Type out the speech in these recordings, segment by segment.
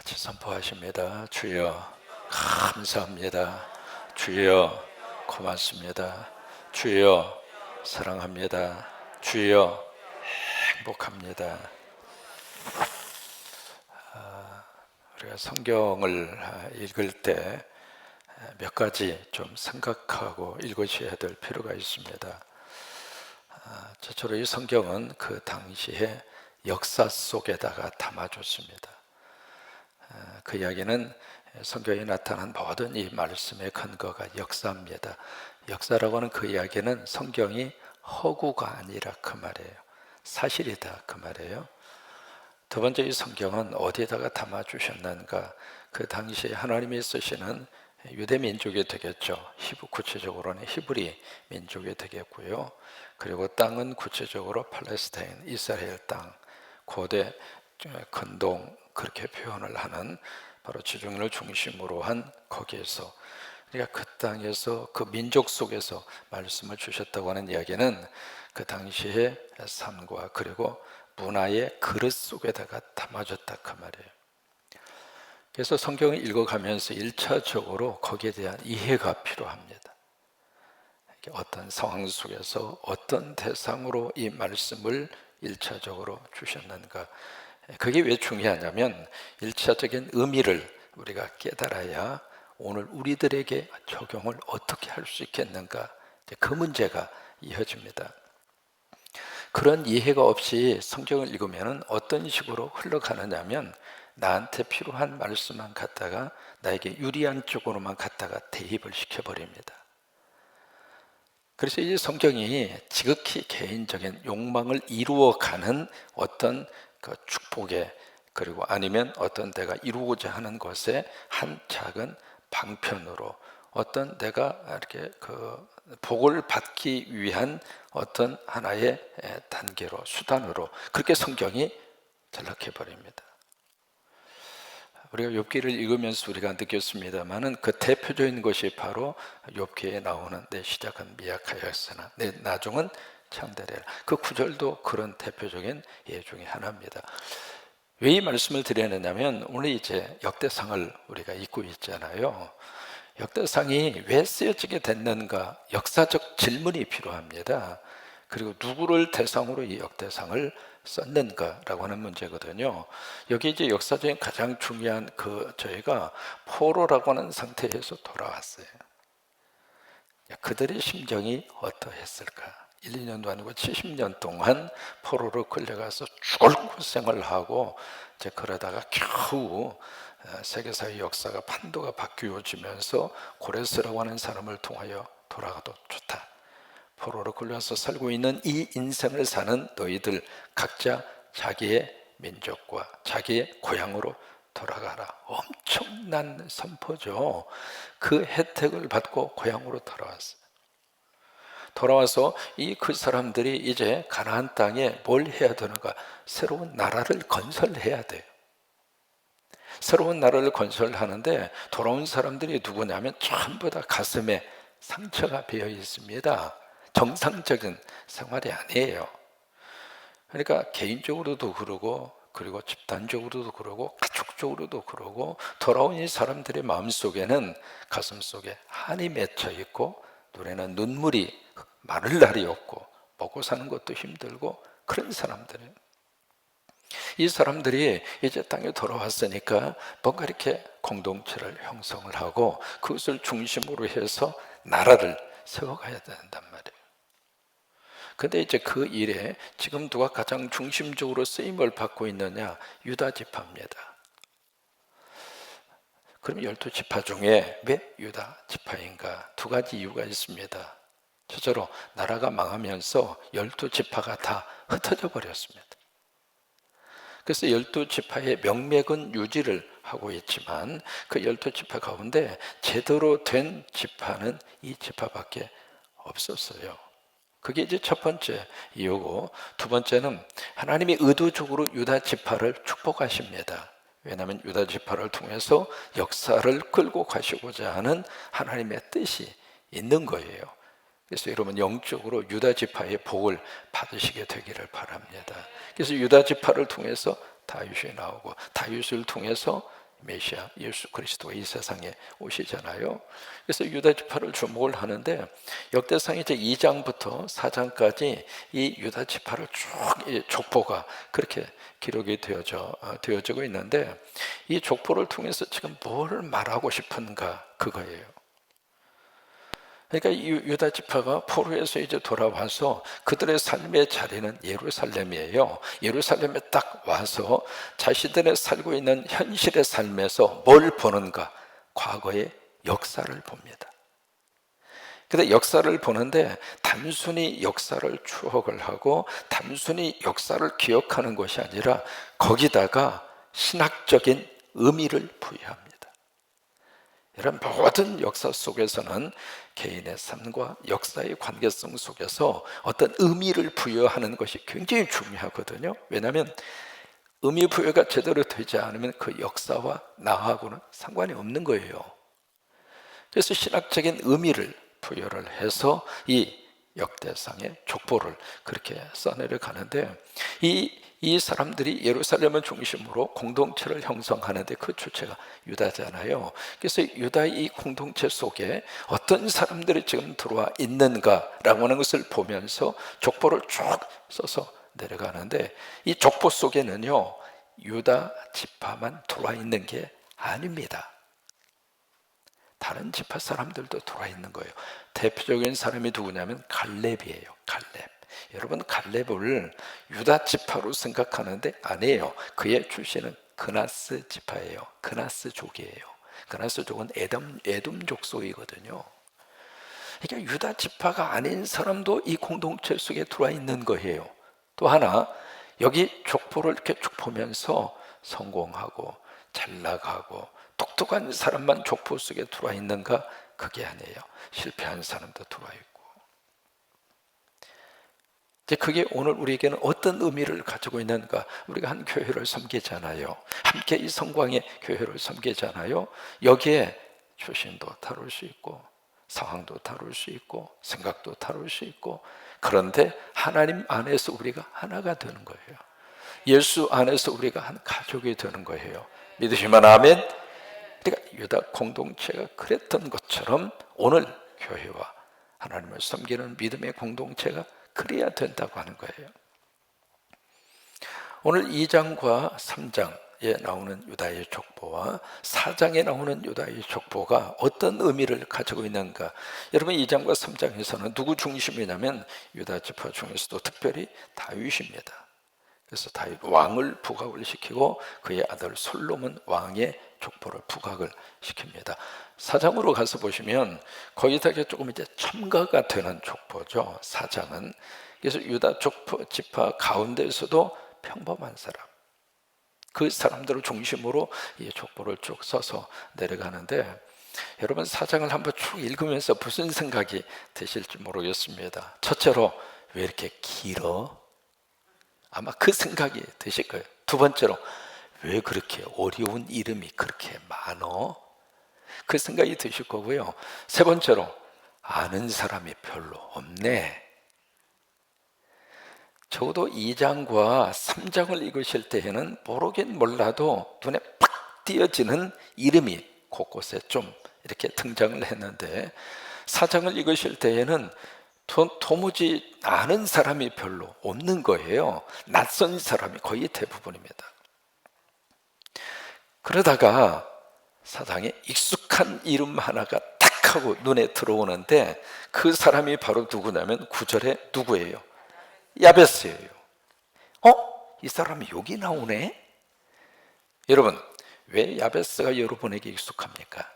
같이 선포하십니다. 주여 감사합니다. 주여 고맙습니다. 주여 사랑합니다. 주여 행복합니다. 우리가 성경을 읽을 때 몇 가지 좀 생각하고 읽으셔야 될 필요가 있습니다. 저처럼 이 성경은 그 당시의 역사 속에다가 담아줬습니다. 그 이야기는 성경에 나타난 모든 이 말씀의 근거가 역사입니다. 역사라고 하는 그 이야기는 성경이 허구가 아니라 그 말이에요. 사실이다 그 말이에요. 두 번째, 이 성경은 어디에다가 담아주셨는가? 그 당시에 하나님이 쓰시는 유대 민족이 되겠죠. 구체적으로는 히브리 민족이 되겠고요. 그리고 땅은 구체적으로 팔레스타인, 이스라엘 땅, 고대 근동, 그렇게 표현을 하는 바로 지중해를 중심으로 한 거기에서, 그러니까 그 땅에서 그 민족 속에서 말씀을 주셨다고 하는 이야기는 그 당시의 삶과 그리고 문화의 그릇 속에다가 담아졌다 그 말이에요. 그래서 성경을 읽어가면서 1차적으로 거기에 대한 이해가 필요합니다. 어떤 상황 속에서 어떤 대상으로 이 말씀을 1차적으로 주셨는가. 그게 왜 중요하냐면 1차적인 의미를 우리가 깨달아야 오늘 우리들에게 적용을 어떻게 할 수 있겠는가, 그 문제가 이어집니다. 그런 이해가 없이 성경을 읽으면 어떤 식으로 흘러가느냐면 나한테 필요한 말씀만 갖다가 나에게 유리한 쪽으로만 갖다가 대입을 시켜버립니다. 그래서 이 성경이 지극히 개인적인 욕망을 이루어가는 어떤 그 축복에, 그리고 아니면 어떤 내가 이루고자 하는 것에 한 작은 방편으로 어떤 내가 이렇게 그 복을 받기 위한 어떤 하나의 단계로, 수단으로 그렇게 성경이 전락해 버립니다. 우리가 욥기를 읽으면서 우리가 느꼈습니다만은 그 대표적인 것이 바로 욥기에 나오는 내 시작은 미약하였으나 내 나중은 창대되라. 그 구절도 그런 대표적인 예 중에 하나입니다. 왜 이 말씀을 드리느냐면 오늘 이제 역대상을 우리가 읽고 있잖아요. 역대상이 왜 쓰여지게 됐는가, 역사적 질문이 필요합니다. 그리고 누구를 대상으로 이 역대상을 썼는가라고 하는 문제거든요. 여기 이제 역사적인 가장 중요한 저희가 포로라고 하는 상태에서 돌아왔어요. 그들의 심정이 어떠했을까? 1, 2년도 아니고 70년 동안 포로로 끌려가서 죽을 고생을 하고 이제 그러다가 겨우 세계사의 역사가 판도가 바뀌어지면서 고레스라고 하는 사람을 통하여 돌아가도 좋다. 포로로 끌려서 살고 있는 이 인생을 사는 너희들 각자 자기의 민족과 자기의 고향으로 돌아가라. 엄청난 선포죠. 그 혜택을 받고 고향으로 돌아왔어요. 돌아와서 그 사람들이 이제 가나안 땅에 뭘 해야 되는가? 새로운 나라를 건설해야 돼요. 새로운 나라를 건설하는데 돌아온 사람들이 누구냐면 전부 다 가슴에 상처가 배어 있습니다. 정상적인 생활이 아니에요. 그러니까 개인적으로도 그러고, 그리고 집단적으로도 그러고, 가족적으로도 그러고, 돌아온 이 사람들의 마음속에는, 가슴속에 한이 맺혀 있고 눈에는 눈물이 마를 날이 없고 먹고 사는 것도 힘들고, 그런 사람들이에요. 이 사람들이 이제 땅에 돌아왔으니까 뭔가 이렇게 공동체를 형성을 하고 그것을 중심으로 해서 나라를 세워가야 된단 말이에요. 근데 이제 그 일에 지금 누가 가장 중심적으로 쓰임을 받고 있느냐? 유다 지파입니다. 그럼 12지파 중에 왜 유다 지파인가? 두 가지 이유가 있습니다. 첫째로 나라가 망하면서 12지파가 다 흩어져 버렸습니다. 그래서 12지파의 명맥은 유지를 하고 있지만 그 12지파 가운데 제대로 된 지파는 이 지파밖에 없었어요. 그게 이제 첫 번째 이유고, 두 번째는 하나님이 의도적으로 유다 지파를 축복하십니다. 왜냐하면 유다 지파를 통해서 역사를 끌고 가시고자 하는 하나님의 뜻이 있는 거예요. 그래서 여러분 영적으로 유다 지파의 복을 받으시게 되기를 바랍니다. 그래서 유다 지파를 통해서 다윗이 나오고, 다윗을 통해서 메시아 예수 그리스도가 이 세상에 오시잖아요. 그래서 유다 지파를 주목을 하는데 역대상 이제 2장부터 4장까지 이 유다 지파를 쭉 이 족보가 그렇게 기록이 되어지고 있는데 이 족보를 통해서 지금 뭘 말하고 싶은가 그거예요. 그러니까 유다 지파가 포로에서 이제 돌아와서 그들의 삶의 자리는 예루살렘이에요. 예루살렘에 딱 와서 자신들의 살고 있는 현실의 삶에서 뭘 보는가? 과거의 역사를 봅니다. 근데 역사를 보는데 단순히 역사를 추억을 하고 단순히 역사를 기억하는 것이 아니라 거기다가 신학적인 의미를 부여합니다. 이런 모든 역사 속에서는 개인의 삶과 역사의 관계성 속에서 어떤 의미를 부여하는 것이 굉장히 중요하거든요. 왜냐하면 의미 부여가 제대로 되지 않으면 그 역사와 나하고는 상관이 없는 거예요. 그래서 신학적인 의미를 부여를 해서 이 역대상의 족보를 그렇게 써내려 가는데 이 사람들이 예루살렘을 중심으로 공동체를 형성하는데 그 주체가 유다잖아요. 그래서 유다의 이 공동체 속에 어떤 사람들이 지금 들어와 있는가라고 하는 것을 보면서 족보를 쭉 써서 내려가는데 이 족보 속에는요 유다 지파만 들어와 있는 게 아닙니다. 다른 지파 사람들도 들어와 있는 거예요. 대표적인 사람이 누구냐면 갈렙이에요. 갈렙. 여러분 갈렙을 유다 지파로 생각하는데 아니에요. 그의 출신은 그나스 지파예요. 그나스족이에요. 그나스족은 에돔 족속이거든요. 그러니까 유다 지파가 아닌 사람도 이 공동체 속에 들어와 있는 거예요. 또 하나 여기 족보를 이렇게 쭉 보면서 성공하고 잘 나가고 똑똑한 사람만 족보 속에 들어와 있는가? 그게 아니에요. 실패한 사람도 들어와 있고. 이제 그게 오늘 우리에게는 어떤 의미를 가지고 있는가? 우리가 한 교회를 섬기잖아요. 함께 이 성광의 교회를 섬기잖아요. 여기에 출신도 다룰 수 있고 상황도 다룰 수 있고 생각도 다룰 수 있고 그런데 하나님 안에서 우리가 하나가 되는 거예요. 예수 안에서 우리가 한 가족이 되는 거예요. 믿으시면 아멘. 그러니까 유다 공동체가 그랬던 것처럼 오늘 교회와 하나님을 섬기는 믿음의 공동체가 그래야 된다고 하는 거예요. 오늘 2장과 3장에 나오는 유다의 족보와 4장에 나오는 유다의 족보가 어떤 의미를 가지고 있는가? 여러분 2장과 3장에서는 누구 중심이냐면 유다 지파 중에서도 특별히 다윗입니다. 그래서 다윗 왕을 부각을 시키고 그의 아들 솔로몬 왕의 족보를 부각을 시킵니다. 4장으로 가서 보시면 거기다가 조금 이제 첨가가 되는 족보죠. 4장은 그래서 유다 족보 지파 가운데에서도 평범한 사람, 그 사람들을 중심으로 이 족보를 쭉 써서 내려가는데 여러분 4장을 한번 쭉 읽으면서 무슨 생각이 드실지 모르겠습니다. 첫째로 왜 이렇게 길어? 아마 그 생각이 드실 거예요. 두 번째로 왜 그렇게 어려운 이름이 그렇게 많어? 그 생각이 드실 거고요. 세 번째로 아는 사람이 별로 없네. 적어도 2장과 3장을 읽으실 때에는 모르긴 몰라도 눈에 팍 띄어지는 이름이 곳곳에 좀 이렇게 등장을 했는데 4장을 읽으실 때에는 도무지 아는 사람이 별로 없는 거예요. 낯선 사람이 거의 대부분입니다. 그러다가 4장에 익숙한 이름 하나가 딱 하고 눈에 들어오는데 그 사람이 바로 누구냐면 9절에 누구예요? 야베스예요. 이 사람이 여기 나오네? 여러분, 왜 야베스가 여러분에게 익숙합니까?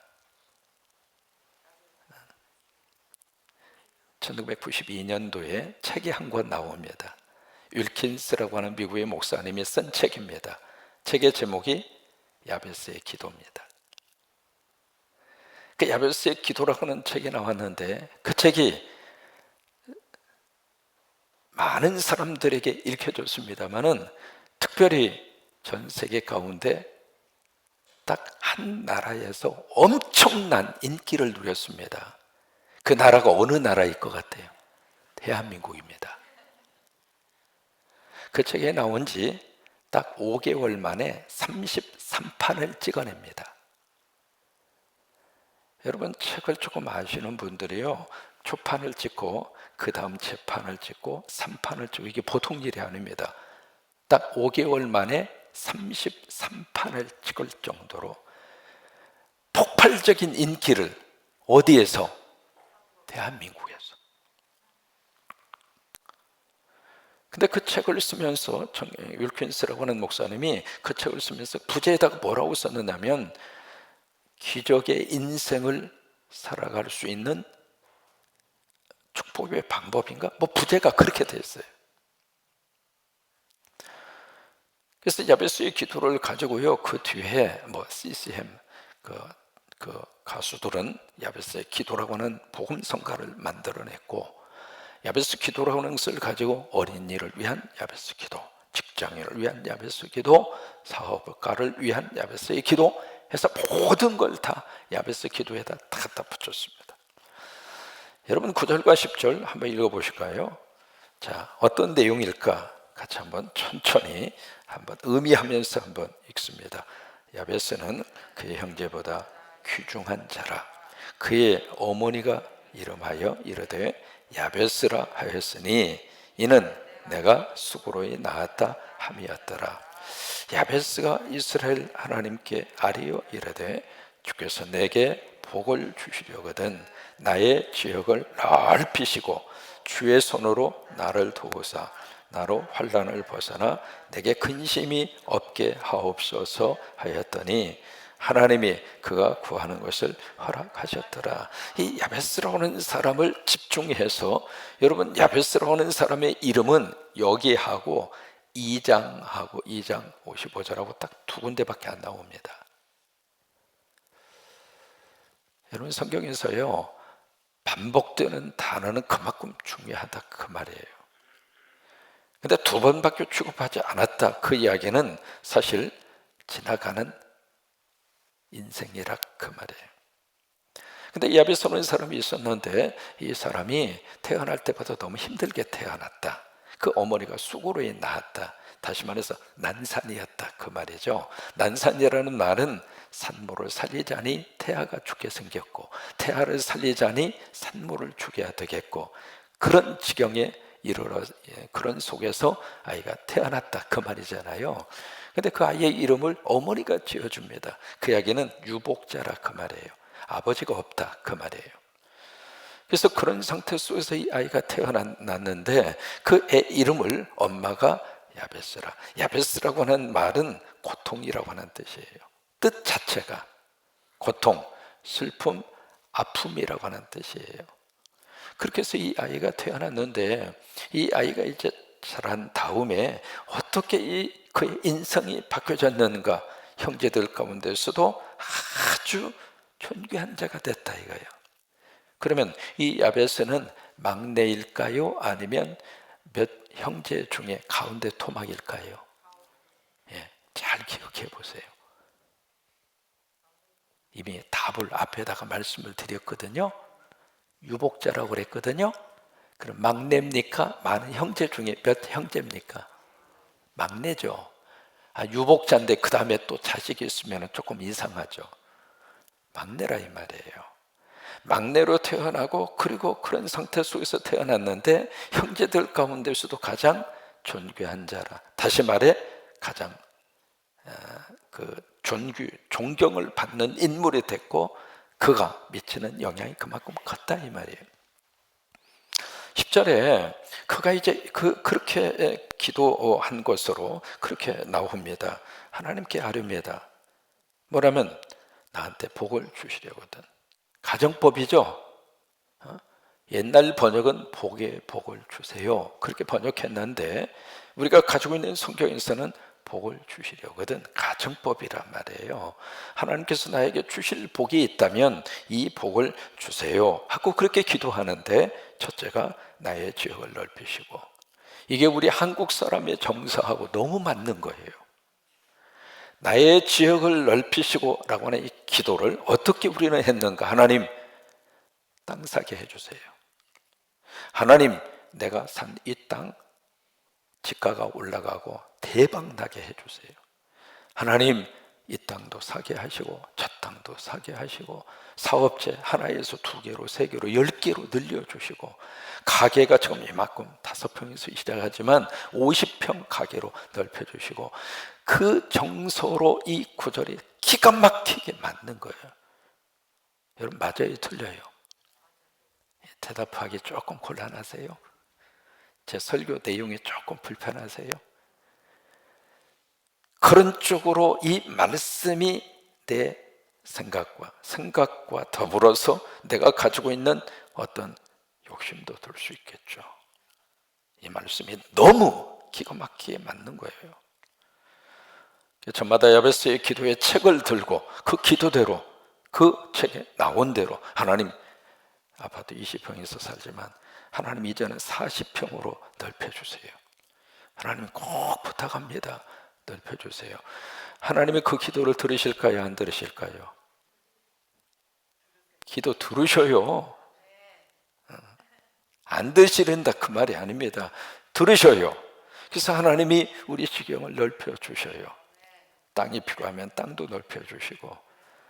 1992년도에 책이 한 권 나옵니다. 윌킨스라고 하는 미국의 목사님이 쓴 책입니다. 책의 제목이 야베스의 기도입니다. 그 야베스의 기도라고 하는 책이 나왔는데 그 책이 많은 사람들에게 읽혀졌습니다만은 특별히 전 세계 가운데 딱 한 나라에서 엄청난 인기를 누렸습니다. 그 나라가 어느 나라일 것 같아요? 대한민국입니다. 그 책에 나온 지 딱 5개월 만에 33 3판을 찍어냅니다. 여러분 책을 조금 아시는 분들이요, 초판을 찍고 그 다음 재판을 찍고 3판을 찍고, 이게 보통 일이 아닙니다. 딱 5개월 만에 33판을 찍을 정도로 폭발적인 인기를, 어디에서? 대한민국에서. 근데 그 책을 쓰면서 윌킨스라고 하는 목사님이 그 책을 쓰면서 부제에다가 뭐라고 썼느냐면, 기적의 인생을 살아갈 수 있는 축복의 방법인가? 뭐 부제가 그렇게 돼 있어요. 그래서 야베스의 기도를 가지고요, 그 뒤에 뭐 CCM 그 가수들은 야베스의 기도라고 하는 복음성가를 만들어냈고, 야베스 기도라고 하는 것을 가지고 어린이를 위한 야베스 기도, 직장인을 위한 야베스 기도, 사업가를 위한 야베스의 기도 해서 모든 걸 다 야베스 기도에다 다 갖다 붙였습니다. 여러분 9절과 10절 한번 읽어보실까요? 자, 어떤 내용일까? 같이 한번 천천히 한번 의미하면서 한번 읽습니다. 야베스는 그의 형제보다 귀중한 자라. 그의 어머니가 이름하여 이르되 야베스라 하였으니 이는 내가 수고로이 낳았다 함이었더라. 야베스가 이스라엘 하나님께 아뢰어 이르되 주께서 내게 복을 주시려거든 나의 지역을 넓히시고 주의 손으로 나를 도우사 나로 환난을 벗어나 내게 근심이 없게 하옵소서 하였더니 하나님이 그가 구하는 것을 허락하셨더라. 이 야베스라고 하는 사람을 집중해서, 여러분 야베스라고 하는 사람의 이름은 여기하고 2장하고 2장 55절하고 딱 두 군데밖에 안 나옵니다. 여러분 성경에서요, 반복되는 단어는 그만큼 중요하다 그 말이에요. 근데 두 번밖에 취급하지 않았다 그 이야기는 사실 지나가는 인생이라 그 말이에요. 근데 이 야베스라는 사람이 있었는데, 이 사람이 태어날 때보다 너무 힘들게 태어났다. 그 어머니가 수고로이 낳았다. 다시 말해서 난산이었다 그 말이죠. 난산이라는 말은 산모를 살리자니 태아가 죽게 생겼고, 태아를 살리자니 산모를 죽여야 되겠고, 그런 지경에 이르러 그런 속에서 아이가 태어났다 그 말이잖아요. 근데 그 아이의 이름을 어머니가 지어줍니다. 그 이야기는 유복자라 그 말이에요. 아버지가 없다 그 말이에요. 그래서 그런 상태 속에서 이 아이가 태어났는데 그 애 이름을 엄마가 야베스라. 야베스라고 하는 말은 고통이라고 하는 뜻이에요. 뜻 자체가 고통, 슬픔, 아픔이라고 하는 뜻이에요. 그렇게 해서 이 아이가 태어났는데, 이 아이가 이제 자란 다음에 어떻게 그의 인생이 바뀌어졌는가? 형제들 가운데서도 아주 존귀한 자가 됐다 이거예요. 그러면 이 야베스는 막내일까요? 아니면 몇 형제 중에 가운데 토막일까요? 예, 잘 기억해 보세요. 이미 답을 앞에다가 말씀을 드렸거든요. 유복자라고 그랬거든요. 그럼 막내입니까? 많은 형제 중에 몇 형제입니까? 막내죠. 유복자인데 그 다음에 또 자식이 있으면 조금 이상하죠. 막내라 이 말이에요. 막내로 태어나고, 그리고 그런 상태 속에서 태어났는데 형제들 가운데서도 가장 존귀한 자라. 다시 말해 가장 존경을 받는 인물이 됐고, 그가 미치는 영향이 그만큼 컸다 이 말이에요. 10절에 그가 이제 그렇게 기도한 것으로 그렇게 나옵니다. 하나님께 아뢰입니다. 뭐라면 나한테 복을 주시려거든. 가정법이죠. 옛날 번역은 복에 복을 주세요 그렇게 번역했는데, 우리가 가지고 있는 성경에서는 복을 주시려거든, 가정법이란 말이에요. 하나님께서 나에게 주실 복이 있다면 이 복을 주세요 하고 그렇게 기도하는데, 첫째가 나의 지역을 넓히시고, 이게 우리 한국 사람의 정서하고 너무 맞는 거예요. 나의 지역을 넓히시고 라고 하는 이 기도를 어떻게 우리는 했는가? 하나님 땅 사게 해주세요. 하나님 내가 산 이 땅 지가가 올라가고 대박 나게 해주세요. 하나님 이 땅도 사게 하시고 저 땅도 사게 하시고 사업체 하나에서 2개로 3개로 10개로 늘려주시고 가게가 지금 이만큼 5평에서 시작하지만 50평 가게로 넓혀주시고 그 정서로 이 구절이 기가 막히게 맞는 거예요. 여러분 맞아요? 틀려요? 대답하기 조금 곤란하세요? 제 설교 내용이 조금 불편하세요? 그런 쪽으로 이 말씀이 내 생각과 더불어서 내가 가지고 있는 어떤 욕심도 들 수 있겠죠. 이 말씀이 너무 기가 막히게 맞는 거예요. 저마다 야베스의 기도의 책을 들고 그 기도대로 그 책에 나온 대로 하나님, 아파트 20평에서 살지만 하나님 이제는 40평으로 넓혀주세요. 하나님 꼭 부탁합니다. 넓혀주세요. 하나님이 그 기도를 들으실까요? 안 들으실까요? 기도 들으셔요. 안 들으시는다 그 말이 아닙니다. 들으셔요. 그래서 하나님이 우리 지경을 넓혀주셔요. 땅이 필요하면 땅도 넓혀주시고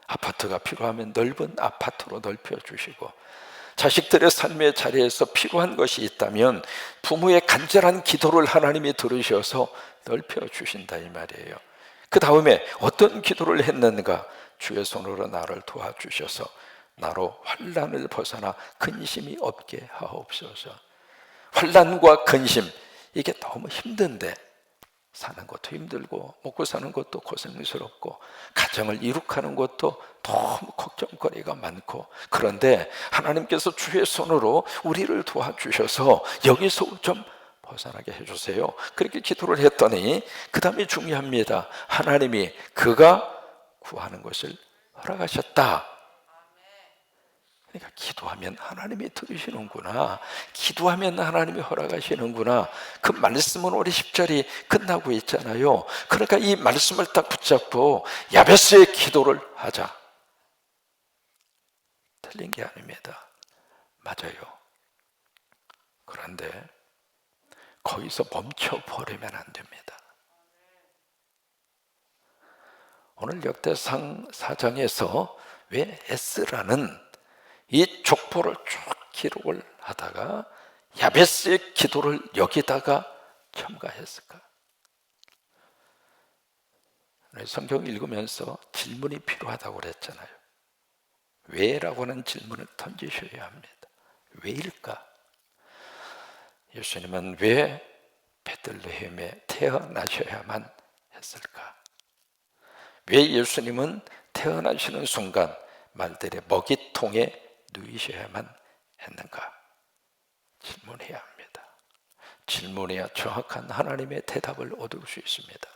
아파트가 필요하면 넓은 아파트로 넓혀주시고 자식들의 삶의 자리에서 필요한 것이 있다면 부모의 간절한 기도를 하나님이 들으셔서 넓혀주신다 이 말이에요. 그 다음에 어떤 기도를 했는가? 주의 손으로 나를 도와주셔서 나로 환난을 벗어나 근심이 없게 하옵소서. 환난과 근심, 이게 너무 힘든데 사는 것도 힘들고 먹고 사는 것도 고생스럽고 가정을 이룩하는 것도 너무 걱정거리가 많고, 그런데 하나님께서 주의 손으로 우리를 도와주셔서 여기서 좀 벗어나게 해주세요. 그렇게 기도를 했더니 그 다음에 중요합니다. 하나님이 그가 구하는 것을 허락하셨다. 그러니까 기도하면 하나님이 들으시는구나, 기도하면 하나님이 허락하시는구나, 그 말씀은 우리 10절이 끝나고 있잖아요. 그러니까 이 말씀을 딱 붙잡고 야베스의 기도를 하자. 틀린 게 아닙니다. 맞아요. 그런데 거기서 멈춰버리면 안 됩니다. 오늘 역대상 4장에서 왜 에스라는 이 족보를 쭉 기록을 하다가 야베스의 기도를 여기다가 첨가했을까? 성경 읽으면서 질문이 필요하다고 그랬잖아요. 왜라고 하는 질문을 던지셔야 합니다. 왜일까? 예수님은 왜 베들레헴에 태어나셔야만 했을까? 왜 예수님은 태어나시는 순간 말들의 먹이통에 누이셔야만 했는가? 질문해야 합니다. 질문해야 정확한 하나님의 대답을 얻을 수 있습니다.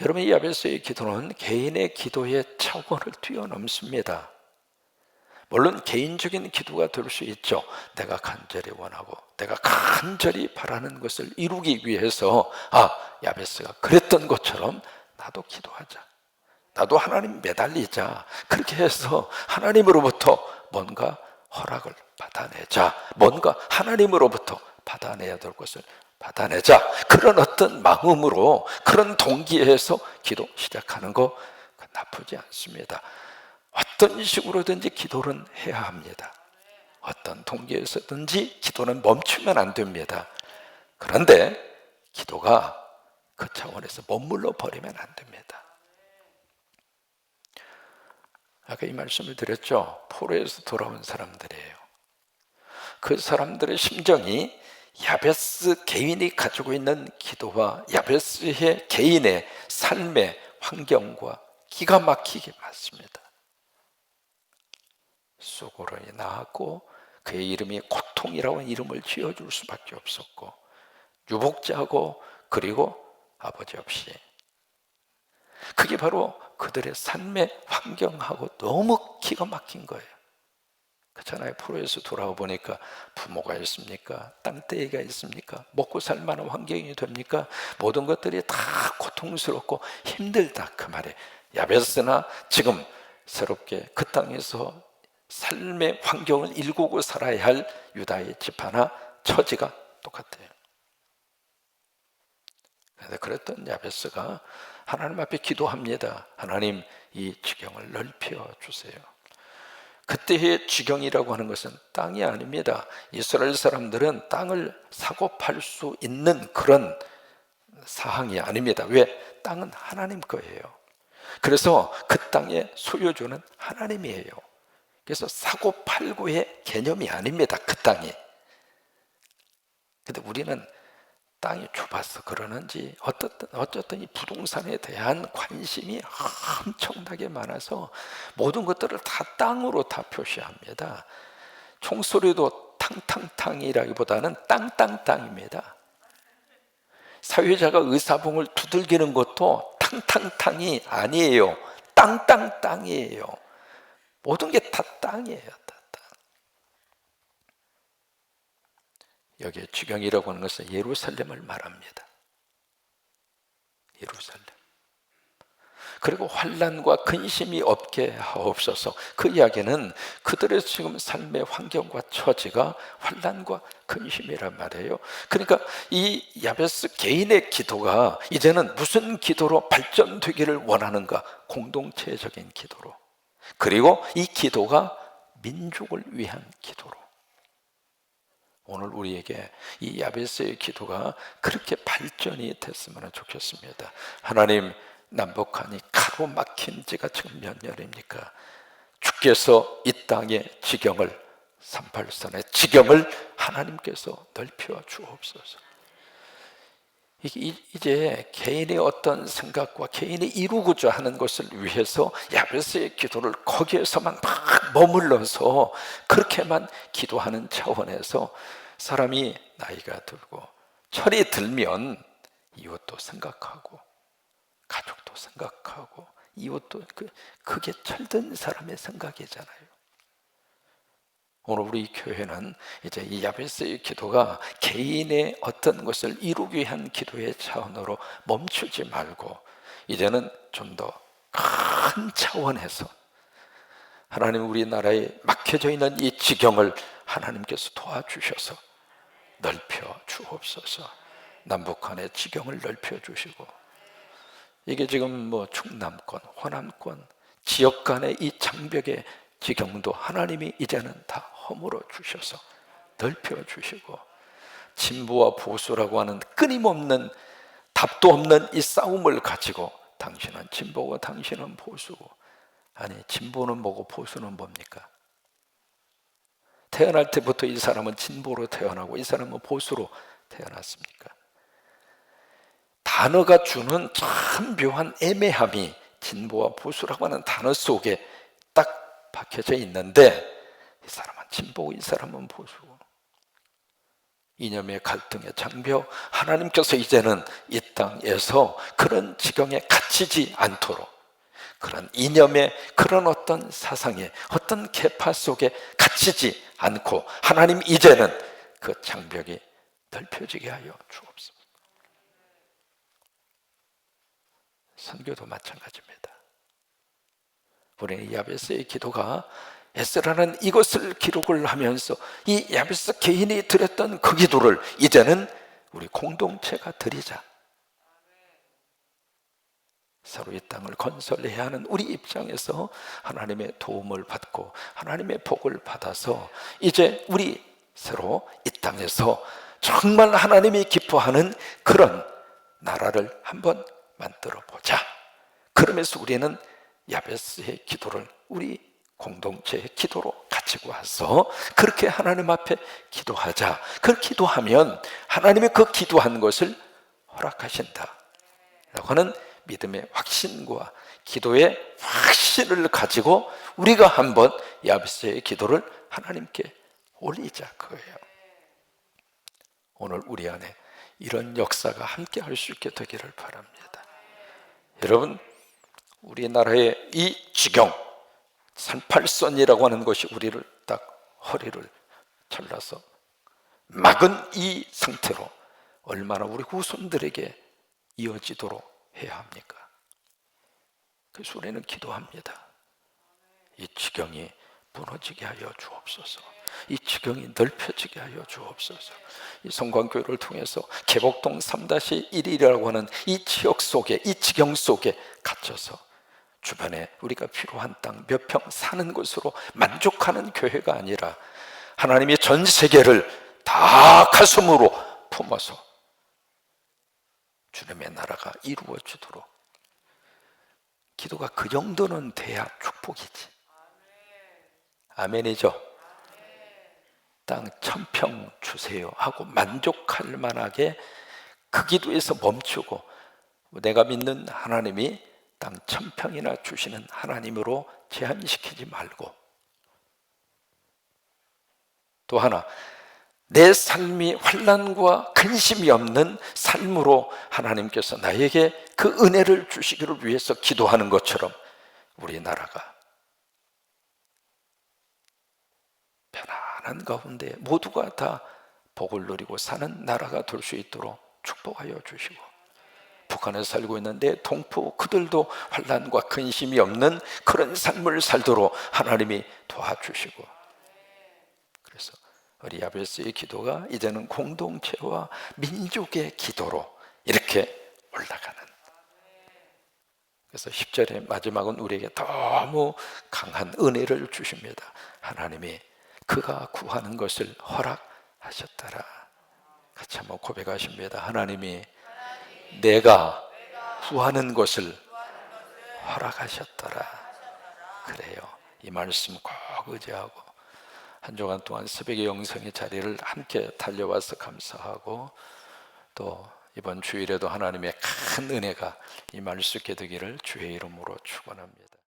여러분, 이 야베스의 기도는 개인의 기도의 차원을 뛰어넘습니다. 물론 개인적인 기도가 될 수 있죠. 내가 간절히 원하고 내가 간절히 바라는 것을 이루기 위해서 야베스가 그랬던 것처럼 나도 기도하자, 나도 하나님 매달리자, 그렇게 해서 하나님으로부터 뭔가 허락을 받아내자, 뭔가 하나님으로부터 받아내야 될 것을 받아내자, 그런 어떤 마음으로, 그런 동기에서 기도 시작하는 거 나쁘지 않습니다. 어떤 식으로든지 기도는 해야 합니다. 어떤 동기에서든지 기도는 멈추면 안 됩니다. 그런데 기도가 그 차원에서 머물러 버리면 안 됩니다. 아까 이 말씀을 드렸죠. 포로에서 돌아온 사람들이에요. 그 사람들의 심정이 야베스 개인이 가지고 있는 기도와 야베스의 개인의 삶의 환경과 기가 막히게 맞습니다. 수고론이 나왔고 그의 이름이 고통이라고 이름을 지어줄 수밖에 없었고, 유복자고 그리고 아버지 없이, 그게 바로 그들의 삶의 환경하고 너무 기가 막힌 거예요. 그렇잖아요. 프로에서 돌아와 보니까 부모가 있습니까? 땅떼이가 있습니까? 먹고 살 만한 환경이 됩니까? 모든 것들이 다 고통스럽고 힘들다 그 말이에요. 야베스나 지금 새롭게 그 땅에서 삶의 환경을 일구고 살아야 할 유다의 집 하나 처지가 똑같아요. 그랬던 야베스가 하나님 앞에 기도합니다. 하나님, 이 지경을 넓혀 주세요. 그때의 지경이라고 하는 것은 땅이 아닙니다. 이스라엘 사람들은 땅을 사고 팔 수 있는 그런 사항이 아닙니다. 왜? 땅은 하나님 거예요. 그래서 그 땅의 소유주는 하나님이에요. 그래서 사고 팔고의 개념이 아닙니다. 그 땅이. 근데 우리는 땅이 좁아서 그러는지 어쨌든 이 부동산에 대한 관심이 엄청나게 많아서 모든 것들을 다 땅으로 다 표시합니다. 총소리도 탕탕탕이라기보다는 땅땅땅입니다. 사회자가 의사봉을 두들기는 것도 탕탕탕이 아니에요. 땅땅땅이에요. 모든 게 다 땅이에요. 다 땅. 여기에 지경이라고 하는 것은 예루살렘을 말합니다. 예루살렘. 그리고 환난과 근심이 없게 하옵소서. 그 이야기는 그들의 지금 삶의 환경과 처지가 환난과 근심이란 말이에요. 그러니까 이 야베스 개인의 기도가 이제는 무슨 기도로 발전되기를 원하는가? 공동체적인 기도로. 그리고 이 기도가 민족을 위한 기도로. 오늘 우리에게 이 야베스의 기도가 그렇게 발전이 됐으면 좋겠습니다. 하나님, 남북한이 가로막힌 지가 지금 몇 년입니까? 주께서 이 땅의 지경을, 38선의 지경을 하나님께서 넓혀 주옵소서. 이제 개인의 어떤 생각과 개인이 이루고자 하는 것을 위해서 야베스의 기도를 거기에서만 막 머물러서 그렇게만 기도하는 차원에서 사람이 나이가 들고 철이 들면 이웃도 생각하고 가족도 생각하고 이웃도 그게 철든 사람의 생각이잖아요. 오늘 우리 교회는 이제 이 야베스의 기도가 개인의 어떤 것을 이루기 위한 기도의 차원으로 멈추지 말고 이제는 좀 더 큰 차원에서 하나님, 우리나라에 막혀져 있는 이 지경을 하나님께서 도와주셔서 넓혀 주옵소서. 남북한의 지경을 넓혀 주시고, 이게 지금 뭐 충남권, 호남권 지역 간의 이 장벽의 지경도 하나님이 이제는 다 허물어 주셔서 넓혀 주시고, 진보와 보수라고 하는 끊임없는 답도 없는 이 싸움을 가지고 당신은 진보고 당신은 보수고, 아니 진보는 뭐고 보수는 뭡니까? 태어날 때부터 이 사람은 진보로 태어나고 이 사람은 보수로 태어났습니까? 단어가 주는 참 묘한 애매함이 진보와 보수라고 하는 단어 속에 딱 박혀져 있는데, 이 사람은 진보고 이 사람은 보수고, 이념의 갈등의 장벽, 하나님께서 이제는 이 땅에서 그런 지경에 갇히지 않도록, 그런 이념의 그런 어떤 사상의 어떤 계파 속에 갇히지 않고 하나님 이제는 그 장벽이 넓혀지게 하여 주옵소서. 선교도 마찬가지입니다. 우리는 야베스의 기도가 에스라는 이것을 기록을 하면서 이 야베스 개인이 드렸던 그 기도를 이제는 우리 공동체가 드리자. 서로 이 땅을 건설해야 하는 우리 입장에서 하나님의 도움을 받고 하나님의 복을 받아서 이제 우리 서로 이 땅에서 정말 하나님이 기뻐하는 그런 나라를 한번 만들어 보자. 그러면서 우리는 야베스의 기도를 우리 공동체의 기도로 가지고 와서 그렇게 하나님 앞에 기도하자. 그렇게 기도하면 하나님이 그 기도한 것을 허락하신다 라고 하는 믿음의 확신과 기도의 확신을 가지고 우리가 한번 야베스의 기도를 하나님께 올리자 그거예요. 오늘 우리 안에 이런 역사가 함께 할 수 있게 되기를 바랍니다. 여러분, 우리나라의 이 지경 38선이라고 하는 것이 우리를 딱 허리를 잘라서 막은 이 상태로 얼마나 우리 후손들에게 이어지도록 해야 합니까? 그래서 우리는 기도합니다. 이 지경이 무너지게 하여 주옵소서. 이 지경이 넓혀지게 하여 주옵소서. 이 성광교회를 통해서 개복동 3-1이라고 하는 이 지역 속에, 이 지경 속에 갇혀서 주변에 우리가 필요한 땅 몇 평 사는 곳으로 만족하는 교회가 아니라 하나님이 전 세계를 다 가슴으로 품어서 주님의 나라가 이루어지도록, 기도가 그 정도는 돼야 축복이지. 아멘이죠. 땅 1000평 주세요 하고 만족할 만하게 그 기도에서 멈추고, 내가 믿는 하나님이 땅 1000평이나 주시는 하나님으로 제한시키지 말고, 또 하나, 내 삶이 환난과 근심이 없는 삶으로 하나님께서 나에게 그 은혜를 주시기를 위해서 기도하는 것처럼 우리나라가 편안한 가운데 모두가 다 복을 누리고 사는 나라가 될 수 있도록 축복하여 주시고, 북한에 살고 있는 내 동포 그들도 환난과 근심이 없는 그런 삶을 살도록 하나님이 도와주시고, 그래서 우리 야베스의 기도가 이제는 공동체와 민족의 기도로 이렇게 올라가는, 그래서 10절의 마지막은 우리에게 너무 강한 은혜를 주십니다. 하나님이 그가 구하는 것을 허락하셨더라. 같이 한번 고백하십니다. 하나님이 내가 구하는 것을 허락하셨더라. 그래요. 이 말씀 꼭 의지하고 한 주간 동안 새벽의 영성의 자리를 함께 달려와서 감사하고, 또 이번 주일에도 하나님의 큰 은혜가 임할 수 있게 되기를 주의 이름으로 축원합니다.